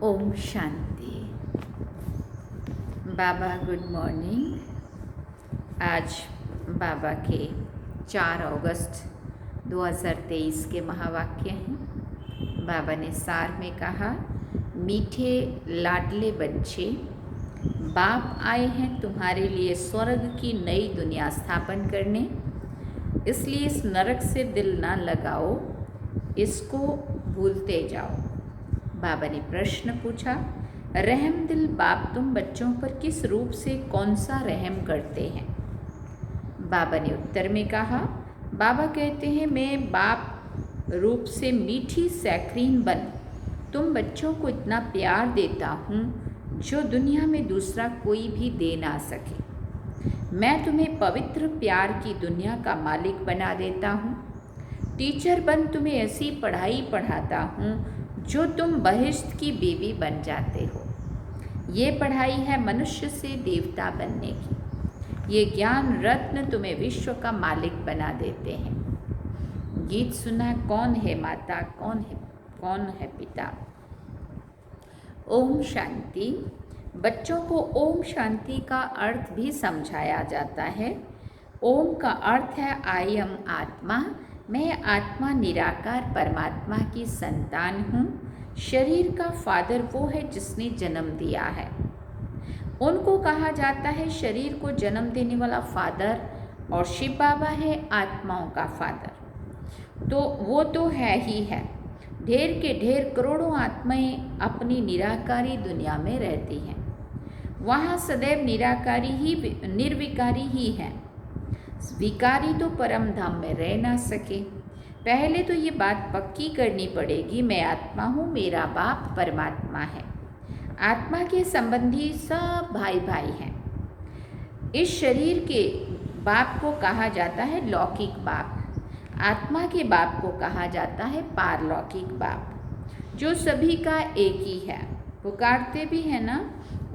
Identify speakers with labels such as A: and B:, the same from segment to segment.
A: ओम शांति। बाबा good morning. आज बाबा के 4 अगस्त 2023 के महावाक्य हैं। बाबा ने सार में कहा, मीठे लाडले बच्चे, बाप आए हैं तुम्हारे लिए स्वर्ग की नई दुनिया स्थापन करने, इसलिए इस नरक से दिल ना लगाओ, इसको भूलते जाओ। बाबा ने प्रश्न पूछा, रहम दिल बाप तुम बच्चों पर किस रूप से कौन सा रहम करते हैं? बाबा ने उत्तर में कहा, बाबा कहते हैं मैं बाप रूप से मीठी सैक्रीन बन तुम बच्चों को इतना प्यार देता हूँ जो दुनिया में दूसरा कोई भी दे ना सके। मैं तुम्हें पवित्र प्यार की दुनिया का मालिक बना देता हूँ। टीचर बन तुम्हें ऐसी पढ़ाई पढ़ाता हूँ जो तुम बहिश्त की बीवी बन जाते हो। ये पढ़ाई है मनुष्य से देवता बनने की। ये ज्ञान रत्न तुम्हें विश्व का मालिक बना देते हैं। गीत सुना, कौन है माता, कौन है पिता। ओम शांति। बच्चों को ओम शांति का अर्थ भी समझाया जाता है। ओम का अर्थ है आई एम आत्मा। मैं आत्मा निराकार परमात्मा की संतान हूँ। शरीर का फादर वो है जिसने जन्म दिया है। उनको कहा जाता है शरीर को जन्म देने वाला फादर, और शिव बाबा है आत्माओं का फादर। तो वो तो है ही है। ढेर के ढेर करोड़ों आत्माएं अपनी निराकारी दुनिया में रहती हैं। वहाँ सदैव निराकारी ही निर्विकारी ही है। विकारी तो परम धाम में रह ना सके। पहले तो ये बात पक्की करनी पड़ेगी, मैं आत्मा हूँ, मेरा बाप परमात्मा है। आत्मा के संबंधी सब भाई भाई हैं। इस शरीर के बाप को कहा जाता है लौकिक बाप। आत्मा के बाप को कहा जाता है पारलौकिक बाप, जो सभी का एक ही है। पुकारते भी है ना,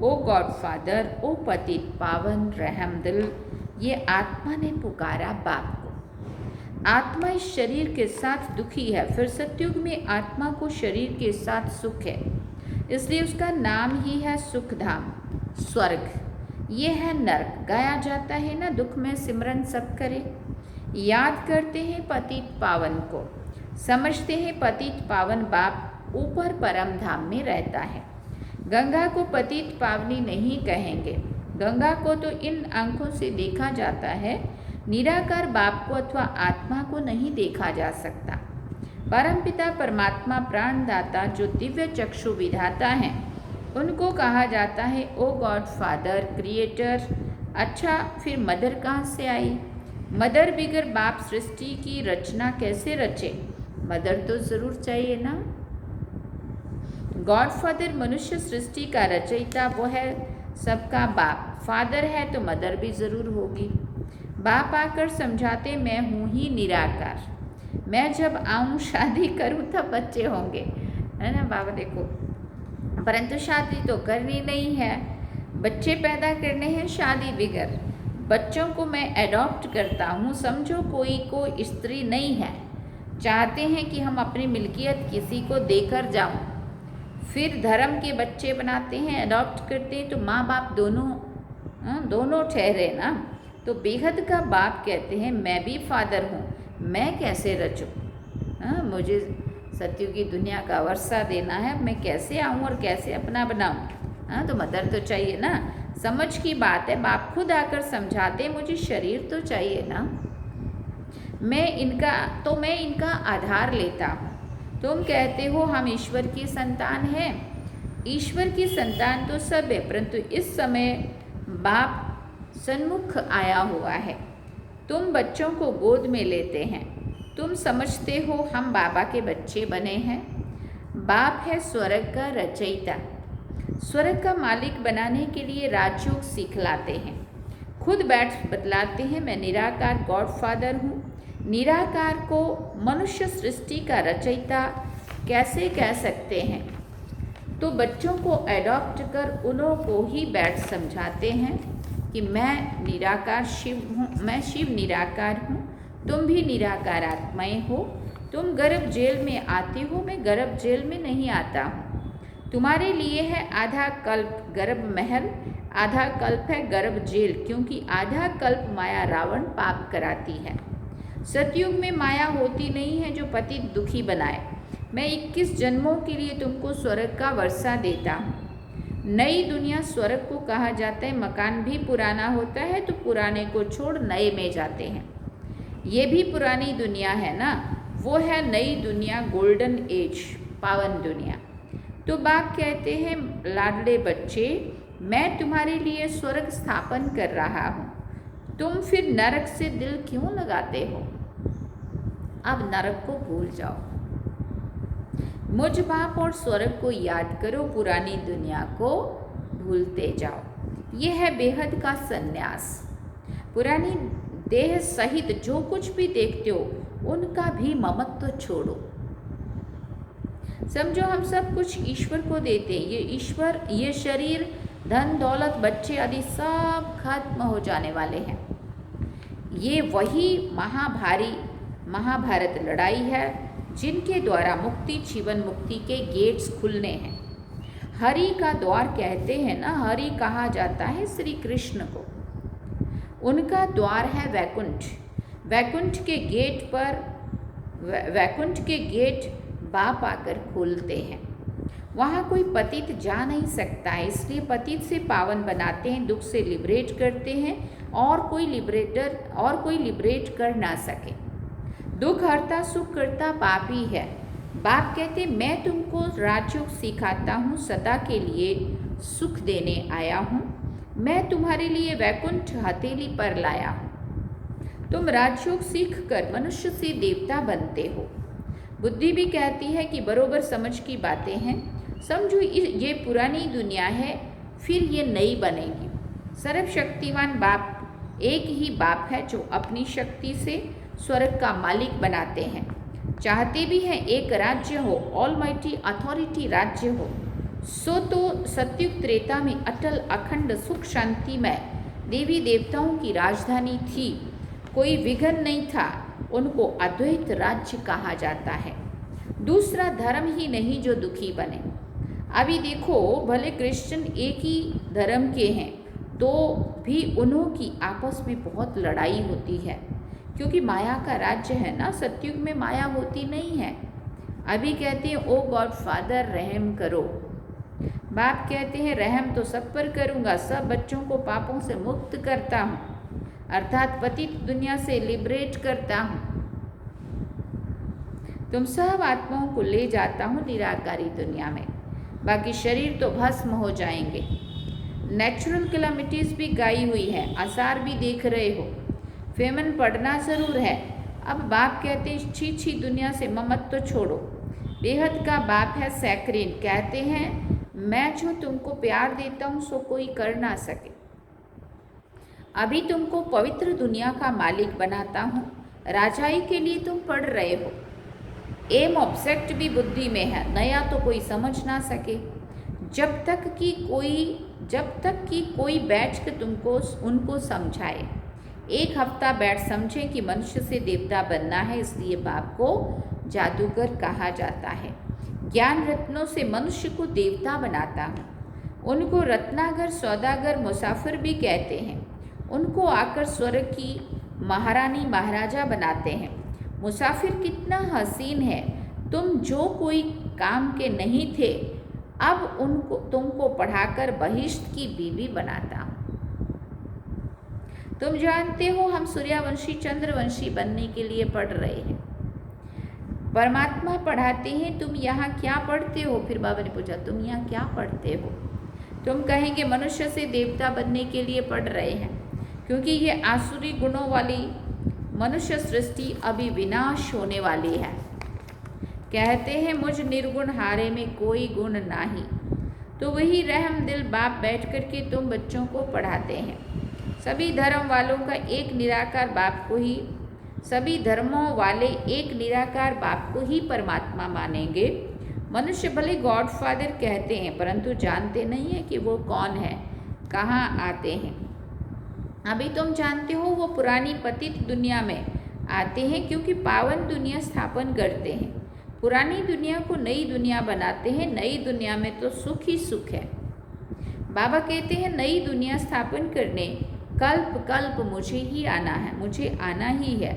A: ओ गॉड फादर, ओ पतित पावन रहम दिल। ये आत्मा ने पुकारा बाप को। आत्मा इस शरीर के साथ दुखी है, फिर सतयुग में आत्मा को शरीर के साथ सुख है, इसलिए उसका नाम ही है सुखधाम, स्वर्ग। ये है नरक। गाया जाता है ना, दुख में सिमरन सब करे। याद करते हैं पतित पावन को, समझते हैं पतित पावन बाप ऊपर परम धाम में रहता है। गंगा को पतित पावनी नहीं कहेंगे। गंगा को तो इन आंखों से देखा जाता है, निराकार बाप को अथवा आत्मा को नहीं देखा जा सकता। परमपिता परमात्मा प्राणदाता जो दिव्य चक्षु विधाता हैं, उनको कहा जाता है ओ गॉड फादर क्रिएटर। अच्छा, फिर मदर कहाँ से आई? मदर बिगर बाप सृष्टि की रचना कैसे रचे? मदर तो ज़रूर चाहिए ना। गॉड फादर मनुष्य सृष्टि का रचयिता, वो है सबका बाप। फादर है तो मदर भी ज़रूर होगी। बाप आकर समझाते मैं हूँ ही निराकार। मैं जब आऊँ शादी करूँ तब बच्चे होंगे, है ना बाबा। देखो, परंतु शादी तो करनी नहीं है, बच्चे पैदा करने हैं शादी बिगर। बच्चों को मैं एडॉप्ट करता हूँ, समझो कोई को स्त्री नहीं है। चाहते हैं कि हम अपनी मिल्कियत किसी को देकर जाऊँ, फिर धर्म के बच्चे बनाते हैं, अडॉप्ट करते हैं, तो माँ बाप दोनों ठहरे ना। तो बेहद का बाप कहते हैं मैं भी फादर हूँ, मैं कैसे रचूँ? मुझे सत्यु की दुनिया का वर्षा देना है, मैं कैसे आऊँ और कैसे अपना बनाऊँ? तो मदर तो चाहिए ना। समझ की बात है। बाप खुद आकर समझाते मुझे शरीर तो चाहिए ना। मैं इनका आधार लेता हूँ। तुम कहते हो हम ईश्वर की संतान हैं। ईश्वर की संतान तो सब है, परंतु इस समय बाप सन्मुख आया हुआ है। तुम बच्चों को गोद में लेते हैं। तुम समझते हो हम बाबा के बच्चे बने हैं। बाप है स्वर्ग का रचयिता। स्वर्ग का मालिक बनाने के लिए राजयोग सिखलाते हैं। खुद बैठ बतलाते हैं मैं निराकार गॉड फादर हूँ। निराकार को मनुष्य सृष्टि का रचयिता कैसे कह सकते हैं? तो बच्चों को एडॉप्ट कर उन्हों को ही बैठ समझाते हैं कि मैं निराकार शिव हूँ, मैं शिव निराकार हूँ, तुम भी निराकार आत्माएं हो। तुम गर्भ जेल में आते हो, मैं गर्भ जेल में नहीं आता हूँ। तुम्हारे लिए है आधा कल्प गर्भ महल, आधा कल्प है गर्भ जेल, क्योंकि आधा कल्प माया रावण पाप कराती है। सतयुग में माया होती नहीं है जो पतित दुखी बनाए। मैं 21 जन्मों के लिए तुमको स्वर्ग का वर्षा देता हूँ। नई दुनिया स्वर्ग को कहा जाता है। मकान भी पुराना होता है तो पुराने को छोड़ नए में जाते हैं। ये भी पुरानी दुनिया है ना, वो है नई दुनिया, गोल्डन एज, पावन दुनिया। तो बाप कहते हैं, लाडले बच्चे, मैं तुम्हारे लिए स्वर्ग स्थापन कर रहा हूँ, तुम फिर नरक से दिल क्यों लगाते हो? अब नरक को भूल जाओ, मुझ बाप और स्वर्ग को याद करो, पुरानी दुनिया को भूलते जाओ। यह है बेहद का संन्यास। पुरानी देह सहित जो कुछ भी देखते हो उनका भी ममत्व छोड़ो। समझो हम सब कुछ ईश्वर को देते हैं। ये ईश्वर, ये शरीर, धन दौलत, बच्चे आदि सब खत्म हो जाने वाले हैं। ये वही महाभारत लड़ाई है जिनके द्वारा मुक्ति, जीवन मुक्ति के गेट्स खुलने हैं। हरि का द्वार कहते हैं ना, हरि कहा जाता है श्री कृष्ण को। उनका द्वार है वैकुंठ। वैकुंठ के गेट बाप आकर खोलते हैं। वहाँ कोई पतित जा नहीं सकता है, इसलिए पतित से पावन बनाते हैं, दुख से लिबरेट करते हैं, और कोई लिबरेट कर ना सके। दुख हरता सुख करता पापी है। बाप कहते, मैं तुमको राजयोग सिखाता हूँ, सदा के लिए सुख देने आया हूँ। मैं तुम्हारे लिए वैकुंठ हथेली पर लाया हूँ। तुम राजयोग सीख कर मनुष्य से देवता बनते हो। बुद्धि भी कहती है कि बरोबर समझ की बातें हैं। समझो ये पुरानी दुनिया है, फिर ये नई बनेगी। सर्वशक्तिवान बाप एक ही बाप है जो अपनी शक्ति से स्वर्ग का मालिक बनाते हैं। चाहते भी हैं एक राज्य हो, ऑलमाइटी अथॉरिटी राज्य हो। सो तो सतयुग त्रेता में अटल अखंड सुख शांतिमय देवी देवताओं की राजधानी थी। कोई विघ्न नहीं था, उनको अद्वैत राज्य कहा जाता है। दूसरा धर्म ही नहीं जो दुखी बने। अभी देखो, भले क्रिश्चियन एक ही धर्म के हैं तो भी उन्हों की आपस में बहुत लड़ाई होती है, क्योंकि माया का राज्य है ना। सतयुग में माया होती नहीं है। अभी कहते हैं, ओ गॉड फादर रहम करो। बाप कहते हैं, रहम तो सब पर करूँगा, सब बच्चों को पापों से मुक्त करता हूँ, अर्थात पतित दुनिया से लिबरेट करता हूँ। तुम सब आत्माओं को ले जाता हूँ निराकारी दुनिया में। बाकी शरीर तो भस्म हो जाएंगे। नेचुरल कैलामिटीज भी गाई हुई है, आसार भी देख रहे हो। फेमन पढ़ना ज़रूर है। अब बाप कहते हैं, छी दुनिया से ममत्व छोड़ो। बेहद का बाप है सैक्रेन। कहते हैं, मैं जो तुमको प्यार देता हूँ सो कोई कर ना सके। अभी तुमको पवित्र दुनिया का मालिक बनाता हूँ। राजाई के लिए तुम पढ़ रहे हो। एम ऑब्जेक्ट भी बुद्धि में है, नया तो कोई समझ ना सके। जब तक कि कोई बैठ कर तुमको उनको समझाए। एक हफ्ता बैठ समझें कि मनुष्य से देवता बनना है, इसलिए बाप को जादूगर कहा जाता है। ज्ञान रत्नों से मनुष्य को देवता बनाता हूँ। उनको रत्नागर, सौदागर, मुसाफिर भी कहते हैं। उनको आकर स्वर्ग की महारानी महाराजा बनाते हैं। मुसाफिर कितना हसीन है। तुम जो कोई काम के नहीं थे, अब तुमको पढ़ाकर बहिष्ठ की बीवी बनाता हूँ। तुम जानते हो हम सूर्यवंशी चंद्रवंशी बनने के लिए पढ़ रहे हैं। परमात्मा पढ़ाते हैं, तुम यहाँ क्या पढ़ते हो? फिर बाबा ने पूछा, तुम यहाँ क्या पढ़ते हो? तुम कहेंगे मनुष्य से देवता बनने के लिए पढ़ रहे हैं, क्योंकि ये आसुरी गुणों वाली मनुष्य सृष्टि अभी विनाश होने वाली है। कहते हैं, मुझ निर्गुण हारे में कोई गुण नहीं। तो वही रहम दिल बाप बैठ कर के तुम बच्चों को पढ़ाते हैं। सभी धर्म वालों का एक निराकार बाप को ही, सभी धर्मों वाले एक निराकार बाप को ही परमात्मा मानेंगे। मनुष्य भले गॉड फादर कहते हैं, परंतु जानते नहीं है कि वो कौन है, कहाँ आते हैं। अभी तुम जानते हो वो पुरानी पतित दुनिया में आते हैं, क्योंकि पावन दुनिया स्थापन करते हैं। पुरानी दुनिया को नई दुनिया बनाते हैं। नई दुनिया में तो सुख ही सुख है। बाबा कहते हैं नई दुनिया स्थापन करने कल्प कल्प मुझे ही आना है, मुझे आना ही है।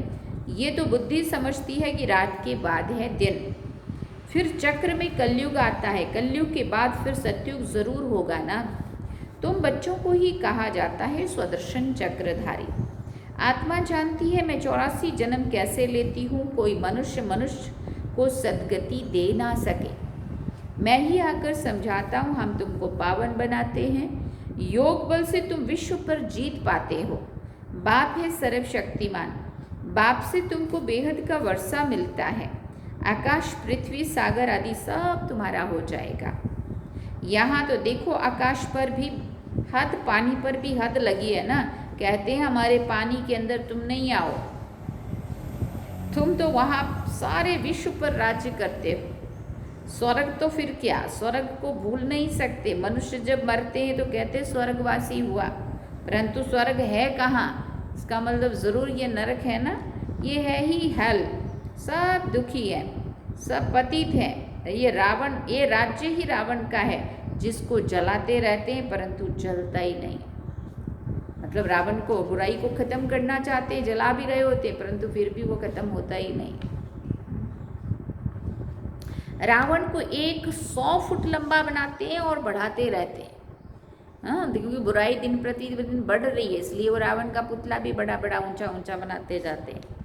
A: ये तो बुद्धि समझती है कि रात के बाद है दिन, फिर चक्र में कलयुग आता है, कलयुग के बाद फिर सतयुग जरूर होगा ना। तुम बच्चों को ही कहा जाता है स्वदर्शन चक्रधारी। आत्मा जानती है मैं 84 जन्म कैसे लेती हूँ, कोई मनुष्य को सद्गति दे ना सके। मैं ही आकर समझाता हूँ, हम तुमको पावन बनाते हैं। योग बल से तुम विश्व पर जीत पाते हो। बाप है सर्वशक्तिमान, बाप से तुमको बेहद का वर्षा मिलता है। आकाश पृथ्वी सागर आदि सब तुम्हारा हो जाएगा। यहाँ तो देखो आकाश पर भी हद, पानी पर भी हद लगी है ना। कहते हैं हमारे पानी के अंदर तुम नहीं आओ, तुम तो वहाँ सारे विश्व पर राज्य करते हो। स्वर्ग तो फिर क्या, स्वर्ग को भूल नहीं सकते। मनुष्य जब मरते हैं तो कहते स्वर्गवासी हुआ, परंतु स्वर्ग है कहाँ? इसका मतलब ज़रूर ये नरक है ना। ये है ही हेल। सब दुखी है, सब पतित है। ये रावण, ये राज्य ही रावण का है, जिसको जलाते रहते हैं परंतु जलता ही नहीं। मतलब रावण को, बुराई को खत्म करना चाहते हैं, जला भी रहे होते परंतु फिर भी वो खत्म होता ही नहीं। रावण को 100 फुट लंबा बनाते हैं और बढ़ाते रहते हैं। हाँ, क्योंकि बुराई दिन प्रतिदिन बढ़ रही है, इसलिए वो रावण का पुतला भी बड़ा बड़ा ऊंचा ऊंचा बनाते जाते हैं।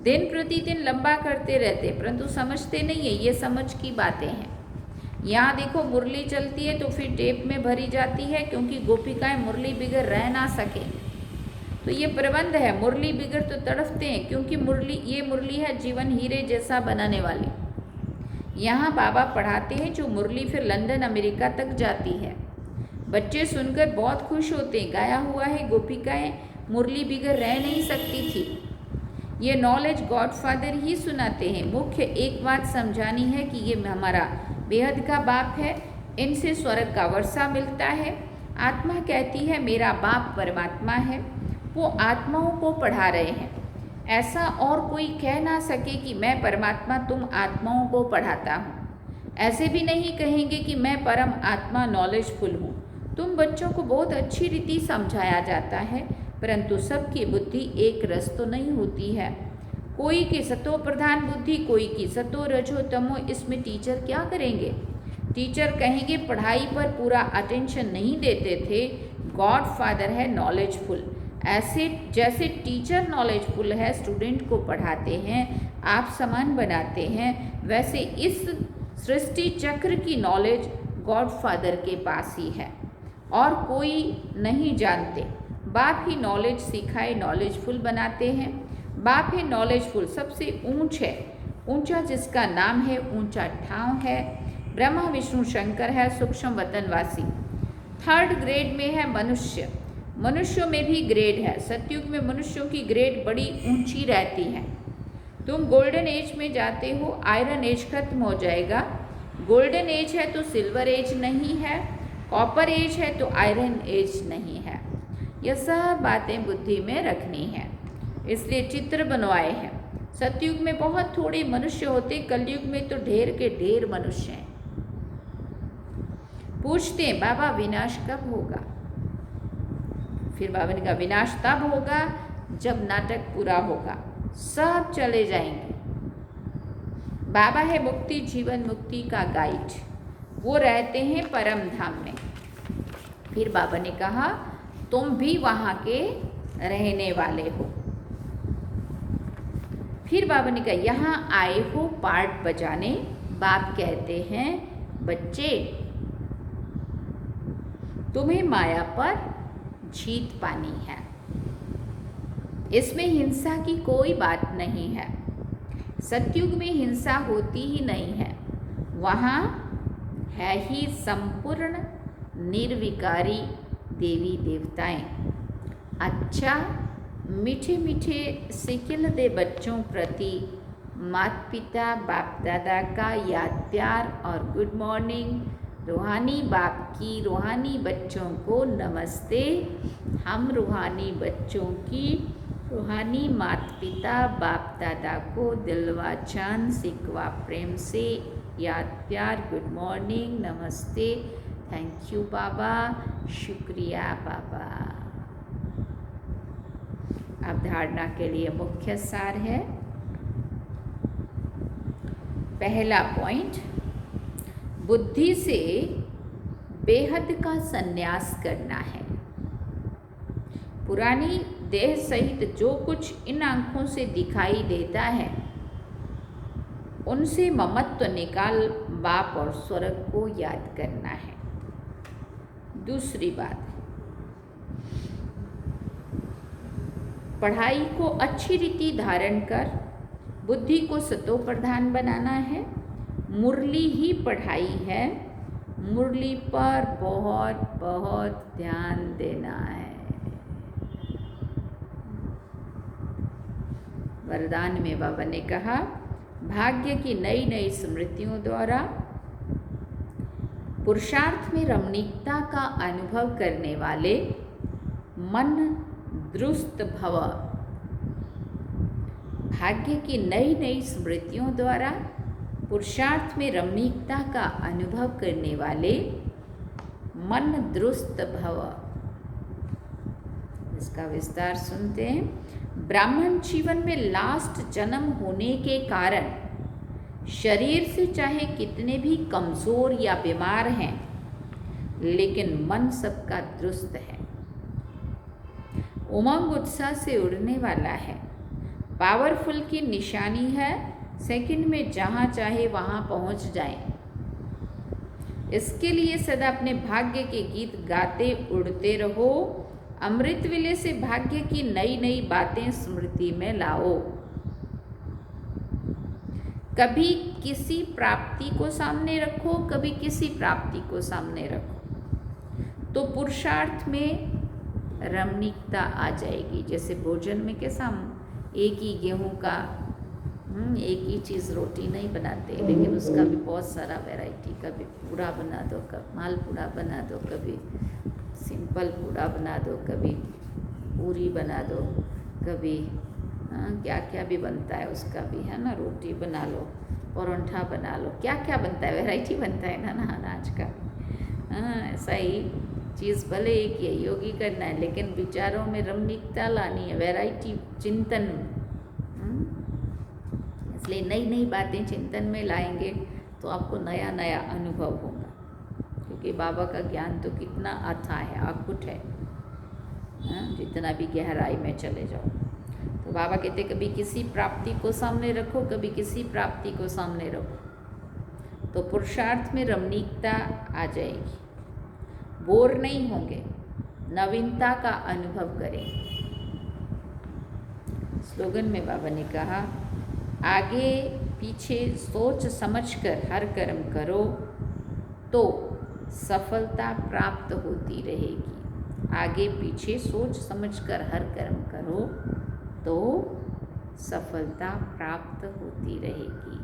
A: दिन प्रतिदिन लंबा करते रहते हैं परंतु समझते नहीं है। ये समझ की बातें हैं। यहाँ देखो मुरली चलती है तो फिर टेप में भरी जाती है, क्योंकि गोपिकाएं मुरली बिगर रह ना सके। तो ये प्रबंध है। मुरली बिगर तो तड़फते हैं, क्योंकि ये मुरली है जीवन हीरे जैसा बनाने वाली। यहाँ बाबा पढ़ाते हैं जो मुरली फिर लंदन अमेरिका तक जाती है। बच्चे सुनकर बहुत खुश होते हैं। गाया हुआ है गोपिकाएं मुरली बिगर रह नहीं सकती थी। ये नॉलेज गॉडफादर ही सुनाते हैं। मुख्य एक बात समझानी है कि ये हमारा बेहद का बाप है, इनसे स्वर्ग का वर्षा मिलता है। आत्मा कहती है मेरा बाप परमात्मा है, वो आत्माओं को पढ़ा रहे हैं। ऐसा और कोई कह ना सके कि मैं परमात्मा तुम आत्माओं को पढ़ाता हूँ। ऐसे भी नहीं कहेंगे कि मैं परम आत्मा नॉलेजफुल हूँ। तुम बच्चों को बहुत अच्छी रीति समझाया जाता है, परंतु सबकी बुद्धि एक रस तो नहीं होती है। कोई की सतो प्रधान बुद्धि, कोई की सतो रजो तमो। इसमें टीचर क्या करेंगे? टीचर कहेंगे पढ़ाई पर पूरा अटेंशन नहीं देते थे। गॉड फादर है नॉलेजफुल। ऐसे जैसे टीचर नॉलेजफुल है, स्टूडेंट को पढ़ाते हैं, आप समान बनाते हैं, वैसे इस सृष्टि चक्र की नॉलेज गॉड फादर के पास ही है और कोई नहीं जानते। बाप ही नॉलेज सिखाए, नॉलेजफुल बनाते हैं। बाप है नॉलेजफुल, सबसे ऊंच है, ऊंचा जिसका नाम है, ऊंचा ठाव है। ब्रह्मा विष्णु शंकर है, सूक्ष्म वतनवासी। 3rd ग्रेड में है मनुष्य। मनुष्यों में भी ग्रेड है। सतयुग में मनुष्यों की ग्रेड बड़ी ऊंची रहती है। तुम गोल्डन एज में जाते हो, आयरन एज खत्म हो जाएगा। गोल्डन एज है तो सिल्वर एज नहीं है, कॉपर एज है तो आयरन एज नहीं है। यह सब बातें बुद्धि में रखनी है, इसलिए चित्र बनवाए हैं। सतयुग में बहुत थोड़े मनुष्य होते, कलयुग में तो ढेर के ढेर मनुष्य हैं। पूछते हैं बाबा विनाश कब होगा? फिर बाबा ने कहा विनाश तब होगा जब नाटक पूरा होगा, सब चले जाएंगे। बाबा है मुक्ति जीवन मुक्ति का गाइड, वो रहते हैं परम धाम में। फिर बाबा ने कहा तुम भी वहाँ के रहने वाले हो। फिर बाबा ने कहा यहाँ आए हो पार्ट बजाने। बाप कहते हैं बच्चे तुम्हें माया पर जीत पानी है, इसमें हिंसा की कोई बात नहीं है। सतयुग में हिंसा होती ही नहीं है, वहाँ है ही संपूर्ण निर्विकारी देवी देवताएं। अच्छा मीठे मीठे सिखिल दे बच्चों प्रति माता पिता बाप दादा का याद प्यार और गुड मॉर्निंग। रूहानी बाप की रूहानी बच्चों को नमस्ते। हम रूहानी बच्चों की रूहानी माता पिता बाप दादा को दिलवा चांद सिकवा प्रेम से याद प्यार गुड मॉर्निंग नमस्ते थैंक यू बाबा शुक्रिया बाबा। अवधारणा के लिए मुख्य सार है। पहला पॉइंट, बुद्धि से बेहद का संन्यास करना है। पुरानी देह सहित जो कुछ इन आँखों से दिखाई देता है उनसे ममत्व निकाल बाप और स्वर्ग को याद करना है। दूसरी बात, पढ़ाई को अच्छी रीति धारण कर बुद्धि को सतो प्रधान बनाना है। मुरली ही पढ़ाई है, मुरली पर बहुत बहुत ध्यान देना है। वरदान में बाबा ने कहा, भाग्य की नई नई स्मृतियों द्वारा पुरुषार्थ में रमणीकता का अनुभव करने वाले मन दुरुस्त भव। भाग्य की नई नई स्मृतियों द्वारा पुरुषार्थ में रमणीकता का अनुभव करने वाले मन दुरुस्त भव। इसका विस्तार सुनते हैं। ब्राह्मण जीवन में लास्ट जन्म होने के कारण शरीर से चाहे कितने भी कमजोर या बीमार हैं, लेकिन मन सबका दुरुस्त है, उमंग उत्साह से उड़ने वाला है, पावरफुल की निशानी है। सेकंड में जहाँ चाहे वहाँ पहुँच जाएं। इसके लिए सदा अपने भाग्य के गीत गाते उड़ते रहो। अमृत विले से भाग्य की नई नई बातें स्मृति में लाओ। कभी किसी प्राप्ति को सामने रखो, कभी किसी प्राप्ति को सामने रखो, तो पुरुषार्थ में रमणीकता आ जाएगी। जैसे भोजन में कैसा हम एक ही गेहूं का एक ही चीज़ रोटी नहीं बनाते, लेकिन उसका भी बहुत सारा वैरायटी, कभी पूड़ा बना दो, कभी मालपूड़ा बना दो, कभी सिंपल पूड़ा बना दो, कभी पूरी बना दो, कभी क्या क्या भी बनता है उसका भी, है ना, रोटी बना लो, परोंठा बना लो, क्या क्या बनता है, वैरायटी बनता है ना अनाज का। ऐसा ही चीज़ भले एक ही योगी करना है, लेकिन विचारों में रमणीकता लानी है, वैरायटी चिंतन। इसलिए नई नई बातें चिंतन में लाएंगे तो आपको नया नया अनुभव होगा, क्योंकि बाबा का ज्ञान तो कितना अथाह है, अकुट है, जितना भी गहराई में चले जाओ। तो बाबा कहते कभी किसी प्राप्ति को सामने रखो, कभी किसी प्राप्ति को सामने रखो, तो पुरुषार्थ में रमणीकता आ जाएगी, बोर नहीं होंगे, नवीनता का अनुभव करें। स्लोगन में बाबा ने कहा, आगे पीछे सोच समझकर हर कर्म करो तो सफलता प्राप्त होती रहेगी। आगे पीछे सोच समझकर हर कर्म करो तो सफलता प्राप्त होती रहेगी।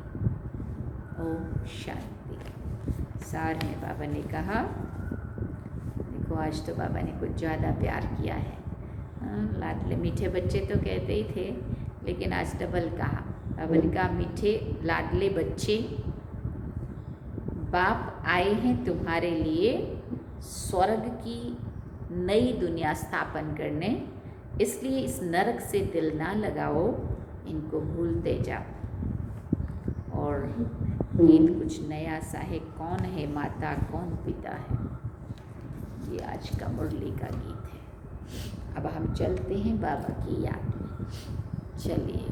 A: ओम शांति। सार में बाबा ने कहा, देखो आज तो बाबा ने कुछ ज़्यादा प्यार किया है। लाडले मीठे बच्चे तो कहते ही थे, लेकिन आज डबल कहा। बाबा ने कहा, मीठे लाडले बच्चे, बाप आए हैं तुम्हारे लिए स्वर्ग की नई दुनिया स्थापन करने, इसलिए इस नरक से दिल ना लगाओ, इनको भूलते जाओ। और गीत कुछ नया सा है, कौन है माता कौन पिता है, ये आज का मुरली का गीत है। अब हम चलते हैं बाबा की याद में। चलिए।